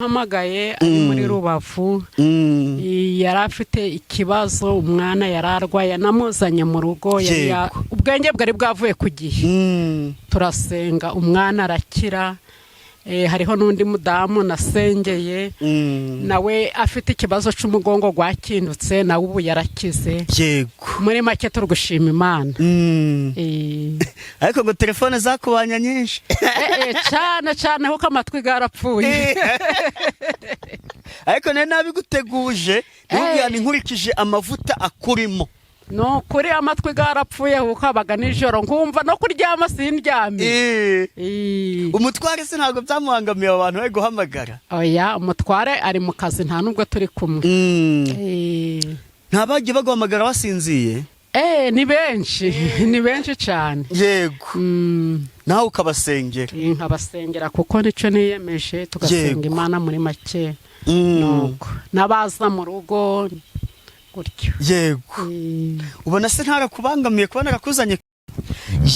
Hamagaye ari muri Rubavu yari afite ikibazo umwana yararwaye namuzanye mu rugo ubwenge bwari bwavuye ku gihe turasenga umwana arakira hariho n'undi mudamu nasengeye nawe afite ikibazo cy'umugongo gwakindutse nawe ubu yarakize yego muri make turugushima Imana ariko ngo telefone zakubanya nyinshi cyane huko amatwi garapfuye ariko nabiguteguje n'ubwira nkurikije amavuta akurimo no kuri amatwi garapfuye huko abaga nijoro ngumva no kuryama sindyamye umutware se ntabwo byamuhangamiye abantu bari guhamagara oya umutware ari mu kazi nta nubwo turi kumwe ntabagiye baguhamagara wasinziye ni benshi cyane yego nawe ukabasengera nkabasengera kuko nicyo niyemeje tugasenga Imana muri make nuko nabaza mu rugo gutyo yego ubona se ntarakubangamiye kubona rakuzanye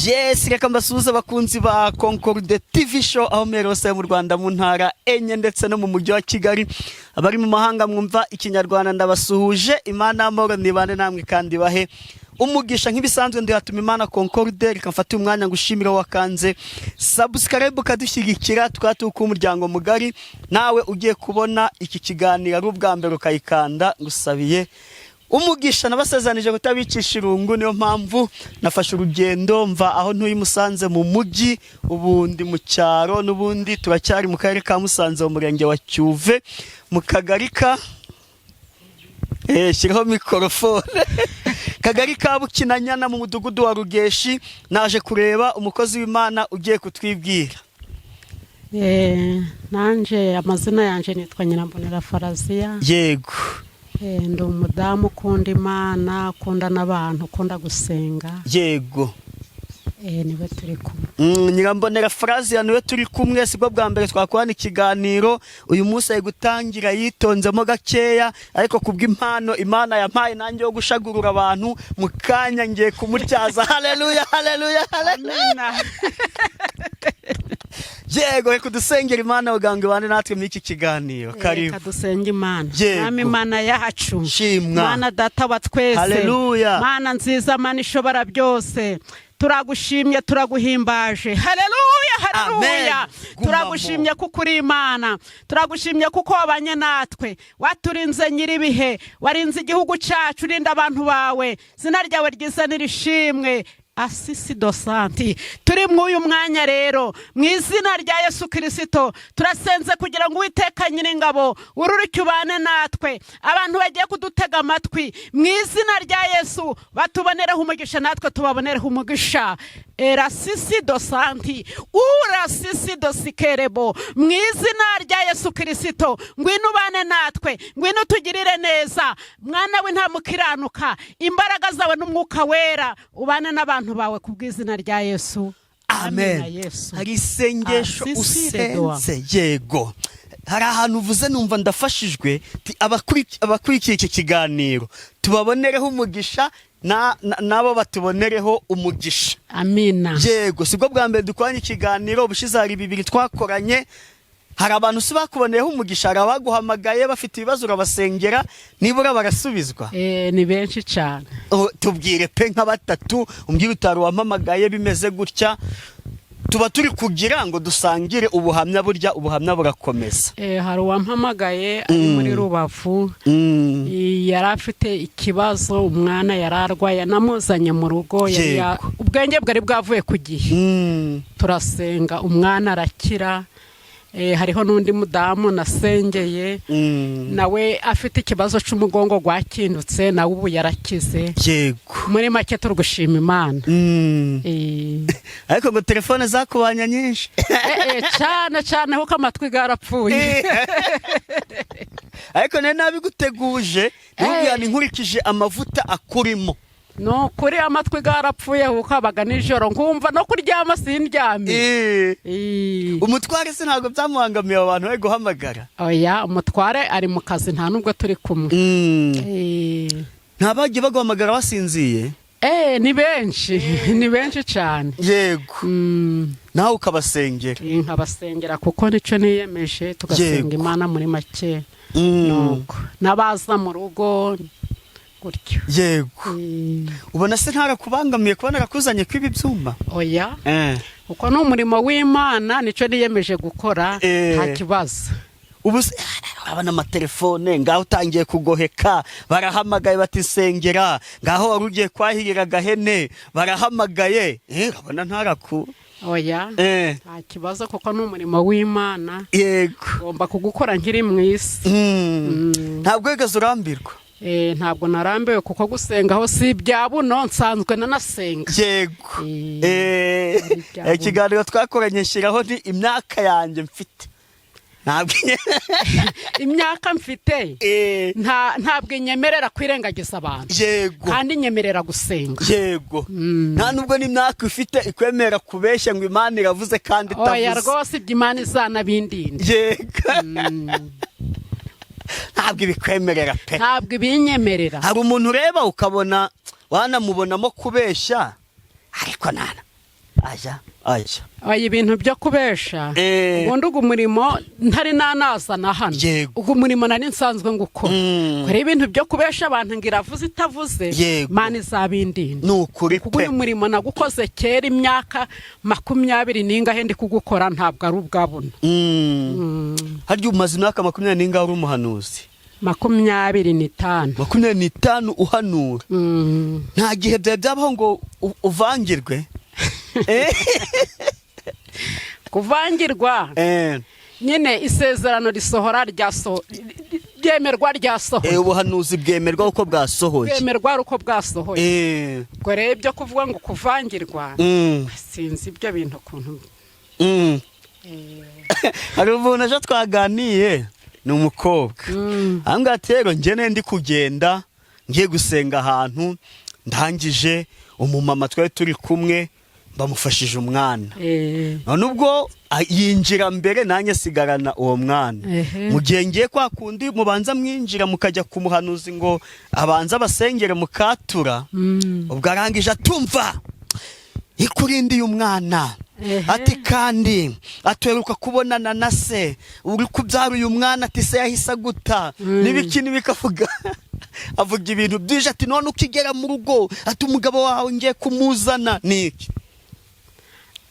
Yes, reka mbasuhuze abakunzi ba Concorde TV show aho merose mu Rwanda mu ntara enye ndetse no mu mujyi wa Kigali abari mu mahanga mwumva ikinyarwanda ndabasuhuje Imana amahoro nibane namwe kandi bahe umugisha nk'ibisanzwe ndihatuma Imana Concorde reka mfate umwanya ngushimira wakanze subscribe kadushyigikira twatuka umuryango mugari nawe ugiye kubona iki kiganiro ari ubwa mbere ukayikanda ngusabiye umugisha nabasezanije gutabicisha irungu niyo mpamvu nafashe urugendo mva aho ntuyi Musanze mu mujyi ubundi mu cyaro n'ubundi turacyari mu karere ka Musanze mu murenge wa Cyuve mu kagarika shiraho mikrofone kagari ka Bukinanyana mu mudugudu wa Rugeshi naje kureba umukozi w'Imana ugiye kutwibwira nanje amazina yanje nitwa Nyirambonera Faraziya yego ndi umudamu ukunda Imana ukunda n'abantu ukunda gusenga yego niwe turi kumwe Nyirambonera Faraziya niwe turi kumwe sibwo bwa mbere twakorana ikiganiro uyu munsi ari gutangira yitonzemo gakeya ariko kubw'impano Imana yampaye nanjye yo gushagurura abantu mu kanya ngiye kumutyaza haleluya haleluya haleluya yego reka dusengera Imana ugange bane natwe muri iki kiganiro karibu dusenge Imana nami Imana yacu Imana data wa twese haleluya Mana nziza Mana ishobora byose turagushimye turaguhimbaje haleluya haleluya turagushimye kuko uri Imana turagushimye kuko wabanye natwe waturinze nyiribihe warinze igihugu cyacu urinda abantu bawe zina ryawe ryiza nirishimwe Asisi dosanti turi mu uyu mwanya rero mu izina rya Yesu Kristo turasenze kugira ngo Uwiteka Nyiringabo ururikubane natwe abantu bagiye kudutega amatwi mu izina rya Yesu batubonereho umugisha natwe tubabonereho umugisha Erasisi dosanti urasisi dosikerebo mu izina rya Yesu Kristo ngwino ubane natwe ngwino tugirire neza mwana we nta mukiranuka imbaraga zawe n'umwuka wera ubane n'abantu bawe kubw'izina rya Yesu amen hari isengesho usenze yego hari ahantu uvuze numva ndafashijwe abakurikiye iki kiganiro tubabonereho umugisha nabo batubonereho umugisha amina yego sibwo bwa mbere dukoranye ikiganiro ubushize hari bibiri twakoranye hari abantu si bakuboneyeho umugisha hari abaguhamagaye bafite ibibazo urabasengera nibura barasubizwa ni benshi cyane tubwire pe nka batatu umbwire utari wampamagaye bimeze gutya tuba turi kugira ngo dusangire ubuhamya burya ubuhamya burakomeza hari uwampamagaye ari muri Rubavu yari afite ikibazo umwana yararwaye namuzanye mu rugo ubwenge bwari bwavuye ku gihe turasenga umwana arakira hariho n'undi mudamu nasengeye nawe afite ikibazo cy'umugongo gwakindutse nawe ubu yarakize yego muri make turugushima Imana ariko ngo telefone zakubanya nyinshi cyane huko amatwi garapfuye ariko nabiguteguje n'ubwira nkurikije amavuta akurimo no kuri amatwi garapfuye huko abaga nijoro ngumva no kuryama sindyamye umutware se ntabwo byamuhangamiye abantu bari guhamagara oya umutware ari mu kazi nta nubwo turi kumwe ntabagiye baguhamagara wasinziye ni benshi cyane yego nawe ukabasengera. nkabasengera kuko nicyo niyemeje, tugasenga Imana muri make. Nuko nabaza mu rugo gutyo. Yego. Ubona se ntarakubangamiye kubona nakuzanye kwibi byuma? Oya. Uko ni umurimo w'Imana, nicyo niyemeje gukora, nta kibazo. Ubu abana amatelefone ngaho utangiye kugoheka, barahamagaye bati nsengera, ngaho wari ugiye kwahirira agahene barahamagaye, abona ntaraku. Oya, nta kibazo kuko ni umurimo w'Imana. Yego. Ngomba kugukora nkiri mu isi. Ntabwo wigeze urambirwa? Ntabwo narambiwe kuko gusenga aho si ibya buno, nsanzwe nanasenga. Yego. Ikiganiro twakoranye nshyiraho ni imyaka yanjye mfite. Ntabwo imyaka mfite ntabwo inyemerera kwirengagiza abantu. Yego. Kandi inyemerera gusenga. Yego. Nta nubwo n'imyaka ufite ikwemera kubeshya ngo Imana iravuze kandi itavuze. Oya rwose ibyo Imana izanabindinde. Yego. Ntabwo ibikwemerera pe. Ntabwo ibinyemerera. Hari umuntu ureba ukabona wanamubonamo kubeshya, ariko nana aja. Oya ibintu byo kubesha, ubundi ugu murimo ntari nanazana hano. Ugu murimo nari nsanzwe ngukora. Kora ibintu byo kubesha abantu ngo iravuze itavuze, Imana izabindinde. Nukuri pe. Kuko uyu murimo nagukoze kera imyaka 20 n'ingahe ndi kugukora, ntabwo ari ubwabona. Harya umaze imyaka 20 n'ingahe uri umuhanuzi? 25. 25 uhanura. Nta gihe byabaho ngo uvangirwe? Kuvangirwa nyine isezerano risohora ryemerwa ryasohoye. Ubuhanuzi bwemerwa uko bwasohoye. Bwemerwa uko bwasohoye. Ubwo rero ibyo kuvuga ngo kuvangirwa, sinzi ibyo bintu ukuntu. Hari umuntu aje twaganiye, ni umukobwa. Ahangaha rero njye ndi kugenda ngiye gusenga ahantu, ndangije umumama twari turi kumwe bamufashije umwana. None ubwo yinjira mbere, nanjye sigarana uwo mwana. Mu gihe ngiye kwa kundi mubanza mwinjira mukajya kumuhanuzi ngo abanza basengere mukatura, ubwo arangije atumva ikurindiye umwana. Ati kandi atweruka kubonana na se, uri kubyara uyu mwana, ati se yahise guta n'ibiki bikavuga. Avuga ibintu byije, ati none ukigera mu rugo, ati umugabo wawe ngiye kumuzana niki.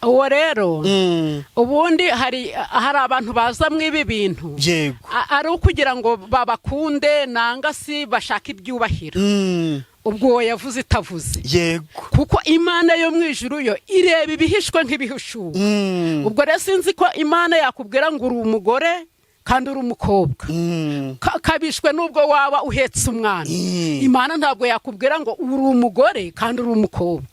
Uwo rero ubundi hari abantu baza mu ibi bintu. Yego. Ari ukugira ngo babakunde nanga si bashaka ibyubahiro. Ubwo yavuze itavuze. Yego. Kuko Imana yo mu ijuru yo ireba ibihishwe nk'ibihushuwe. Ubwo rero sinzi ko Imana yakubwira ngo uri umugore kandi uri umukobwa, kabishwe n'ubwo waba uhetse umwana. Imana ntabwo yakubwira ngo uri umugore kandi uri umukobwa.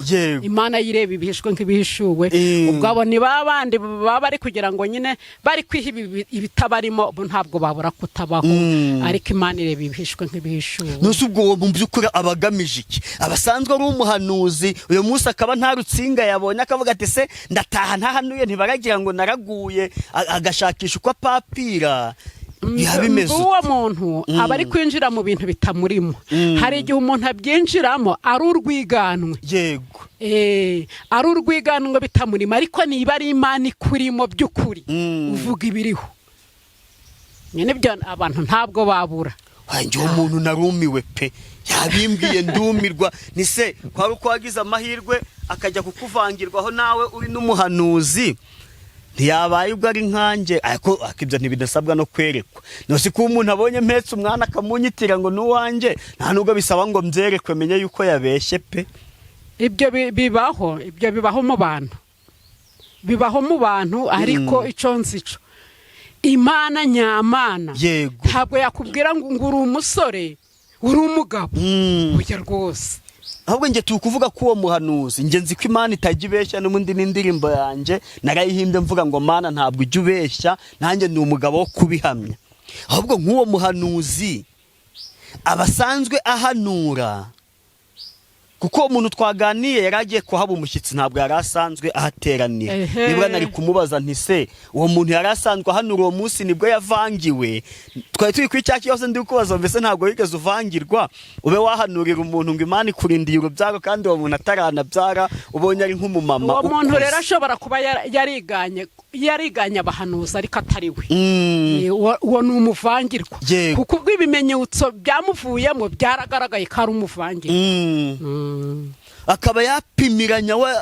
Imana yireba ibihishwe nk'ibihishuwe. Ubwo abo ni babandi baba bari kugira ngo nyine bari kwiha ibitabarimo, ntabwo babura kutabaho, ariko Imana ireba ibihishwe nk'ibihishuwe. Nose ubwo uwo mu by'ukuri abagamije iki? Abasanzwe ari umuhanuzi, uyu munsi akaba nta rutsinga yabonye, akavuga ati se ndataha ntahanuye, ntibaragira ngo naraguye, agashakisha uko apapira. Uwo muntu aba ari kwinjira mu bintu bitamurimo. Hari igihe umuntu abyinjiramo ari urwiganwe. Yego. Ari urwiganwe bitamurimo, ariko niba ari Imana ikurimo by'ukuri, uvuga ibiriho. Nyine ibyo abantu ntabwo babura. Njye umuntu narumiwe pe, yabimbwiye ndumirwa. Ni se kwari uko wagize amahirwe akajya kukuvangirwaho nawe uri n'umuhanuzi, ntiyabaye ubwo ari nkanjye, ariko akibyo ntibidasabwa no kwerekwa. Nose ko umuntu abonye mpetse umwana akamunyitira ngo n'uwanjye, nta nubwo bisaba ngo mbyerekwe menye yuko yabeshye pe. Ibyo bibaho mu bantu. Bibaho mu bantu, ariko ico nzico Imana nyamana. Yego. Ntabwo yakubwira ngo uri umusore, uri umugabo. Burya rwose. Ahubwo nge tukuvuga ko uwo muhanuzi, nge nzi ko Imana itajya ibeshya, n'umundi n'indirimbo yanjye narayihimbye mvuga ngo Mana ntabwo ujya ubeshya, nanjye ni umugabo wo kubihamya. Ahubwo nk'uwo muhanuzi abasanzwe ahanura, kuko umuntu twaganiye yaragiye kuhaba umushyitsi, ntabwo yari asanzwe ahateranira. Nibwo nari kumubaza nti se uwo muntu yari asanzwe hano uwo munsi nibwo yavangiwe? Twari turi kuri cya kibazo ndi kubaza, mbese ntabwo wigeze uvangirwa ube wahanurira umuntu ngo Imana ikurindiye urubyaro kandi uwo muntu ataranabyara, ubonye ari nk'umumama. Uwo muntu rero ashobora kuba yariganye abahanuzi ariko atari we. Uwo ni umuvangirwa, kuko ubwo ibimenyetso byamuvuyemo byaragaragaye ko ari umuvangirwa. Akaba yapimiranya we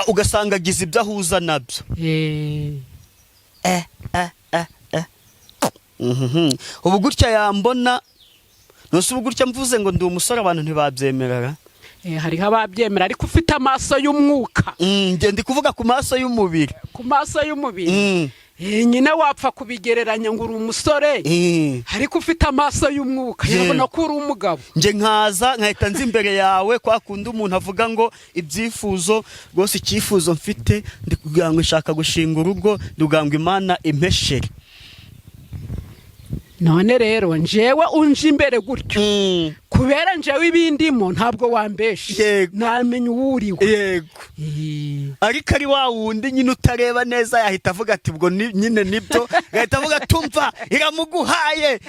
ugasanga agize ibyo ahuza nabyo. Ubu gutya yambona, nose ubu gutya mvuze ngo ndi umusore abantu ntibabyemerara. Hariho ababyemera ariko ufite amaso y'umwuka. Ndi kuvuga ku maso y'umubiri. Ku maso y'umubiri nyine wapfa kubigereranya ngo uri umusore ariko ufite amaso y'umwuka, yabona ko uri umugabo. Nje nkaza nkahita nzi imbere yawe kwa kundi umuntu avuga ngo ibyifuzo rwose, icyifuzo mfite ndi kugira ngo nshaka gushinga urugo, ndugira ngo Imana impeshere. None rero njewe unje imbere gutyo kubera njewe ibindimo ntabwo wambeshe, namenye uwuriwe. Yego. Ariko ari wa wundi nyine utareba neza yahita avuga ati ubwo nyine nibyo, yahita avuga tumva iramuguhaye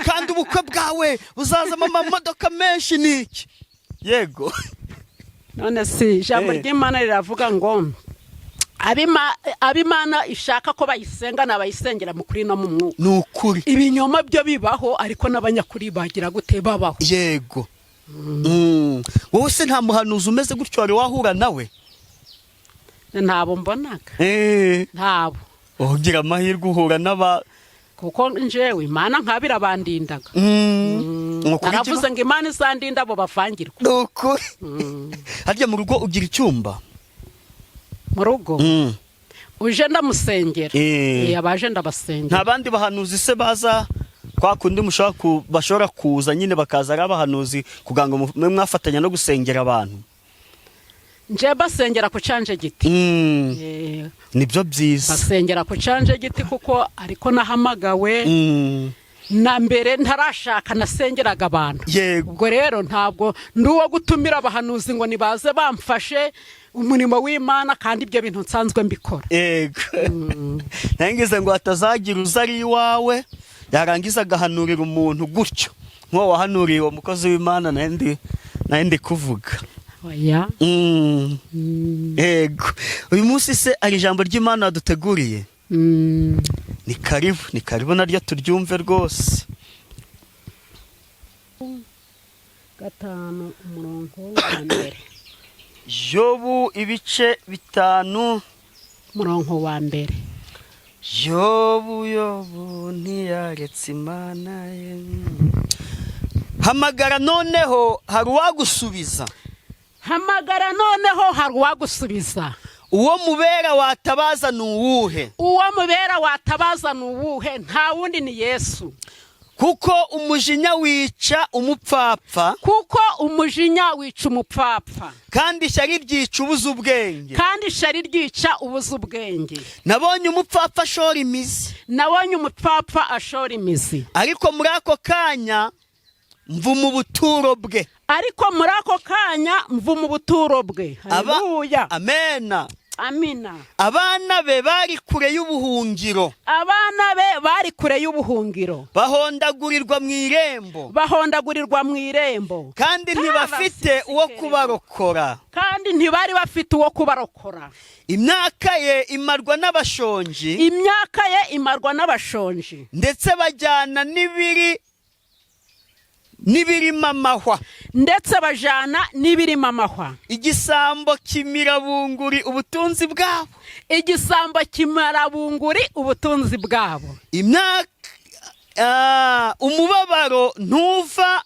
kandi ubukwe bwawe buzazamo amamodoka menshi niki. Yego. None si ijambo ry'Imana riravuga ngo abimana ishaka ko bayisenga n'abayisengera mu kuri no mu mwuka. Nukuri ibinyoma byo bibaho ariko n'abanyakuri bagira gute babaho. Yego. Wowe se nta muhanuzi umeze gutyo wari wahura nawe? Ntabo mbonaga. Ntabo. Ugira amahirwe uhura n'aba, kuko njewe Imana nkabira bandindaga. Naravuze ngo Imana izandinda abo bavangirwa. Nukuri. Harya mu rugo ugira icyumba? Mu rugo uje ndamusengera, abaje ndabasengera. Nta bandi bahanuzi se baza kwa kundi bashobora kuza nyine bakaza ari abahanuzi kugira ngo mwafatanya no gusengera abantu? Nje basengera ku canje giti. Nibyo byiza. Basengera ku canje giti kuko ariko nahamagawe na mbere ntarashaka nasengeraga abantu. Ubwo rero ntabwo nduwo gutumira abahanuzi ngo nibaze bamfashe umurimo w'Imana kandi ibyo bintu nsanzwe mbikora. Yego. Nangize ngo atazagira uzari iwawe yarangiza agahanurira umuntu gutyo nko wahanuriye uwo mukozi w'Imana nandi kuvuga. Oya. Yego. Uyu munsi se ari ijambo ry'Imana waduteguriye? Ni karibu naryo turyumve rwose. 5 umurongo wa mbere. Yobu ibice 5 umurongo wa mbere. Yobu ntiyaretse Imana ye. Hamagara noneho hari uwagusubiza. Hamagara noneho hari uwagusubiza. Uwo mubera watabaza nuwuhe? Uwo mubera watabaza nuwuhe? Nta wundi ni Yesu. Kuko umujinya wica umupfapfa. Kuko umujinya wica umupfapfa. Kandi ishyari ryica ubuza ubwenge. Kandi ishyari ryica ubuza ubwenge. Nabonye umupfapfa ashora imizi. Nabonye umupfapfa ashora imizi. Ariko muri ako kanya mvuma ubuturo bwe. Ariko muri ako kanya mvuma ubuturo bwe. Haleluya. Amena. Amina. Abana be bari kure y'ubuhungiro. Abana be bari kure y'ubuhungiro. Bahondagurirwa mu irembo. Bahondagurirwa mu irembo. Kandi ntibafite uwo kubarokora. Kandi ntibari bafite uwo kubarokora. Imyaka ye imarwa n'abashonji. Imyaka ye imarwa n'abashonji. Ndetse bajyana n'ibirimo amahwa. Ndetse bajana n'ibirimo amahwa. Igisambo kimira bunguri ubutunzi bwabo. Igisambo kimara bunguri ubutunzi bwabo. Umubabaro ntuva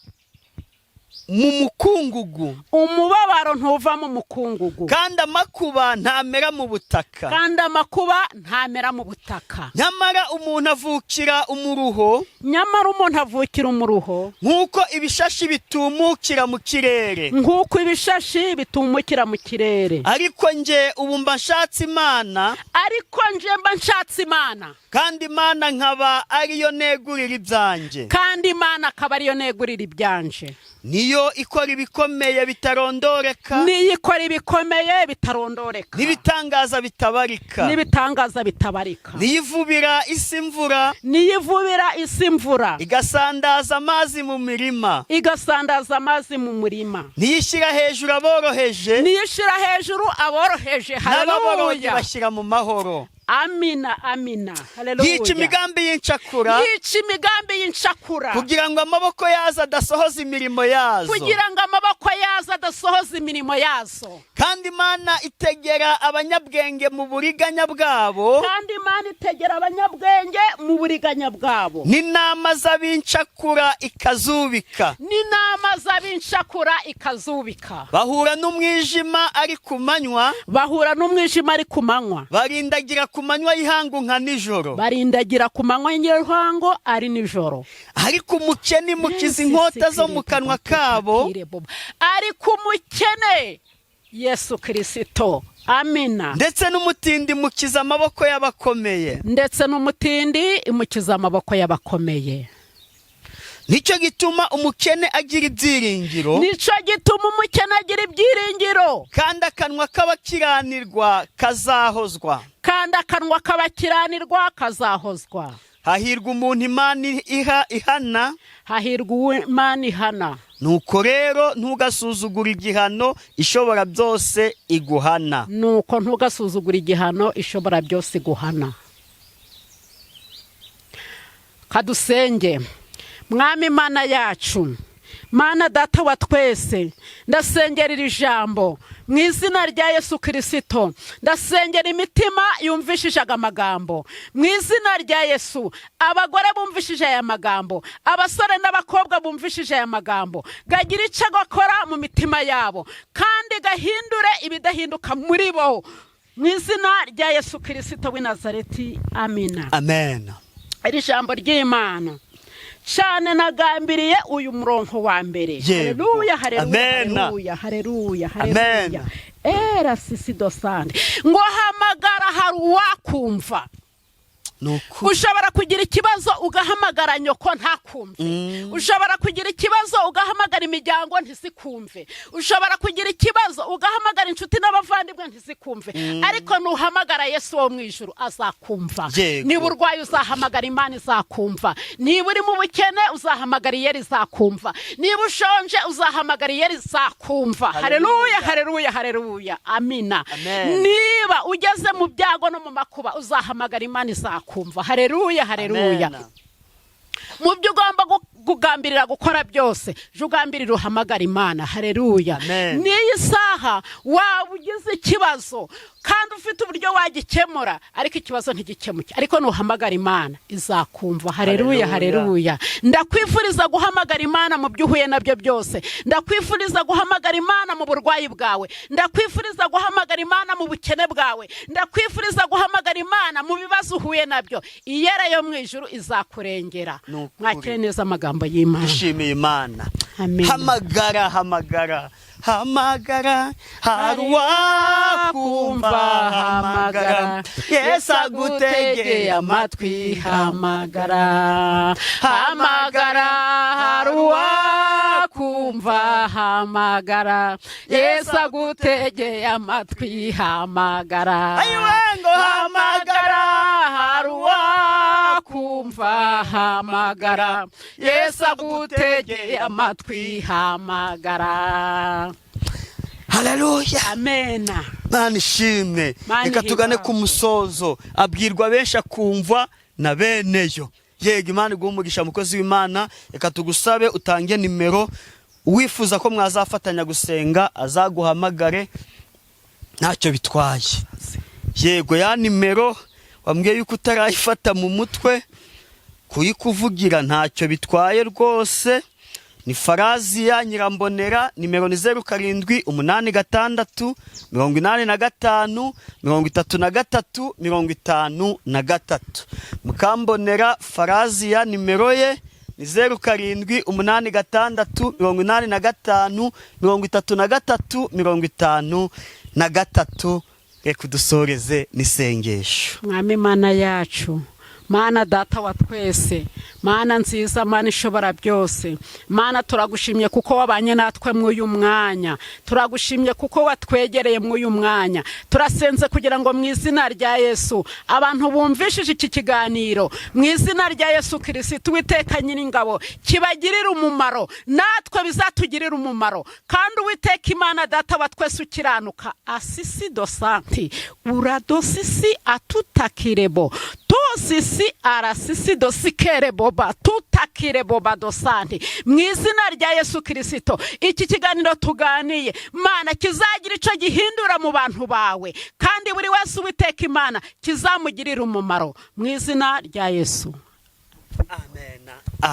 mu mukungugu. Umubabaro ntuva mu mukungugu. Kandi amakuba ntamera mu butaka. Kandi amakuba ntamera mu butaka. Nyamara umuntu avukira umuruho. Nyamara umuntu avukira umuruho. Nkuko ibishashi bitumukira mu kirere. Nkuko ibishashi bitumukira mu kirere. Ariko nje ubu mba nshatse Imana. Ariko nje mba nshatse Imana. Kandi Imana nkaba ariyo negurira ibyanje. Kandi Imana akaba ariyo negurira ibyanje. Niyo niyo ikora ibikomeye bitarondoreka, niyo ikora ibikomeye bitarondoreka, n'ibitangaza bitabarika, n'ibitangaza bitabarika, niyo ivubira isi imvura, niyo ivubira isi imvura, igasandaza amazi mu mirima, igasandaza amazi mu murima, niyo ishyira hejuru aboroheje, niyo ishyira hejuru aboroheje. n'ababoroge Haleluya, bashyira mu mahoro. amina, amina, haleluya. Yica imigambi y'incakura, yica imigambi y'incakura, kugira ngo amaboko yazo adasohoza imirimo yazo, kugira ngo amaboko yazo adasohoza imirimo yazo. kandi Imana itegera abanyabwenge mu buriganya bwabo, kandi Imana itegera abanyabwenge mu buriganya bwabo, n'inama z'abincakura ikazubika. n'inama z'abincakura ikazubika. Bahura n'umwijima ari ku manywa, bahura n'umwijima ari ku manywa, barindagira ku manywa y'ihangu nka nijoro, barindagira ku manywa y'ihangu ari nijoro. ariko umukene imukiza inkota zo mu kanwa kabo, ariko umukene Yesu Kristo, amina. ndetse n'umutindi imukiza amaboko y'abakomeye, ndetse n'umutindi imukiza amaboko y'abakomeye. nicyo gituma umukene agira ibyiringiro, nicyo gituma umukene agira ibyiringiro, kandi akanwa k'abakiranirwa kazahozwa, kandi akanwa k'abakiranirwa kazahozwa. hahirwa umuntu Imana ihana, hahirwa Imana ihana. nuko rero ntugasuzugure igihano ishobora byose iguhana. nuko ntugasuzugure igihano ishobora byose iguhana. kadusenge. Mwami Mana yacu, Mana Data wa twese, ndasengera iri jambo mu izina rya Yesu Kristo. Ndasengera imitima yumvishije amagambo mu izina rya Yesu. Abagore bumvishije aya magambo, abasore n'abakobwa bumvishije aya magambo, gagira icyo gakora mu mitima yabo, kandi gahindure ibidahinduka muri bo mu izina rya Yesu Kristo w'i Nazareti, amina. Amen. Iri jambo ry'Imana cyane nagambiriye uyu murongo wa mbere. Haleluya, haleluya, haleluya, haleluya. Era sisido sande ngo hamagara hari uwakumva. ushobora kugira ikibazo ugahamagara nyoko ntakumve. ushobora kugira ikibazo ugahamagara imiryango ntisikumve. ushobora kugira ikibazo ugahamagara inshuti n'abavandimwe ntisikumve. ariko nuhamagara Yesu wo mu ijuru azakumva. niba urwaye uzahamagara Imana izakumva. niba uri mu bukene uzahamagara Iyeri izakumva. niba ushonje uzahamagara Iyeri izakumva. haleluya, haleluya, haleluya, amina. niba ugeze mu byago no mu makuba uzahamagara Imana izakumva. haleluya, haleluya. mu byo ugomba kugambirira gukora byose jya ugambirira uhamagara Imana. haleluya. n'iyi saha waba ugize ikibazo kandi ufite uburyo wagikemura ariko ikibazo ntigikemuke, ariko nuhamagara Imana izakumva. haleluya, haleluya. ndakwifuriza guhamagara Imana mu byo uhuye nabyo byose. ndakwifuriza guhamagara Imana mu burwayi bwawe. ndakwifuriza guhamagara Imana mu bukene bwawe. ndakwifuriza guhamagara Imana mu bibazo uhuye nabyo. Iyera yo mu ijuru izakurengera. mwakire neza amagambo y'Imana. dushimiye Imana. Amen. hamagara, hamagara, hamagara, hari uwakumva. hamagara, Yesu agutegeye amatwi. hamagara, hamagara, hari uwakumva. hamagara, Yesu agutegeye amatwi. hamagara, ayiwe ngo hamagara, hari uwakumva. hamagara, Yesu agutegeye amatwi. hamagara. haleluya, amena. Mana ishimwe. Reka tugane ku musozo. abwirwa benshi akumva na beneyo. yego, Imana iguha umugisha mukozi w'Imana. Reka tugusabe utange nimero uwifuza ko mwazafatanya gusenga azaguhamagare, ntacyo bitwaye. yego, ya nimero wambwiye yuko utarayifata mu mutwe, kuyikuvugira ntacyo bitwaye rwose. ni Faraziya Nyirambonera. nimero ni 0786855353. Mukambonera Faraziya nimero ye ni 0786855353. reka dusoreze n'isengesho. Mwami Mana yacu, Mana Data wa twese, Mana nziza, Mana ishobora byose, Mana turagushimye kuko wabanye natwe mu uyu mwanya, turagushimye kuko watwegereye mu uyu mwanya. Turasenze kugira ngo mu izina rya Yesu abantu bumvishije iki kiganiro, mu izina rya Yesu Kristo Uwiteka Nyiringabo, kibagirira umumaro, natwe bizatugirira umumaro. Kandi Uwiteka Imana Data wa twese ukiranuka, asisi dosanti uradosisi atutakirebo tosisi arasisi dosikerebo tutakirebo badosanti. Mu izina rya Yesu Kristo iki kiganiro tuganiye, Mana, kizagira icyo gihindura mu bantu bawe, kandi buri wese Uwiteka Imana kizamugirira umumaro, mu izina rya Yesu. Amen. Amen.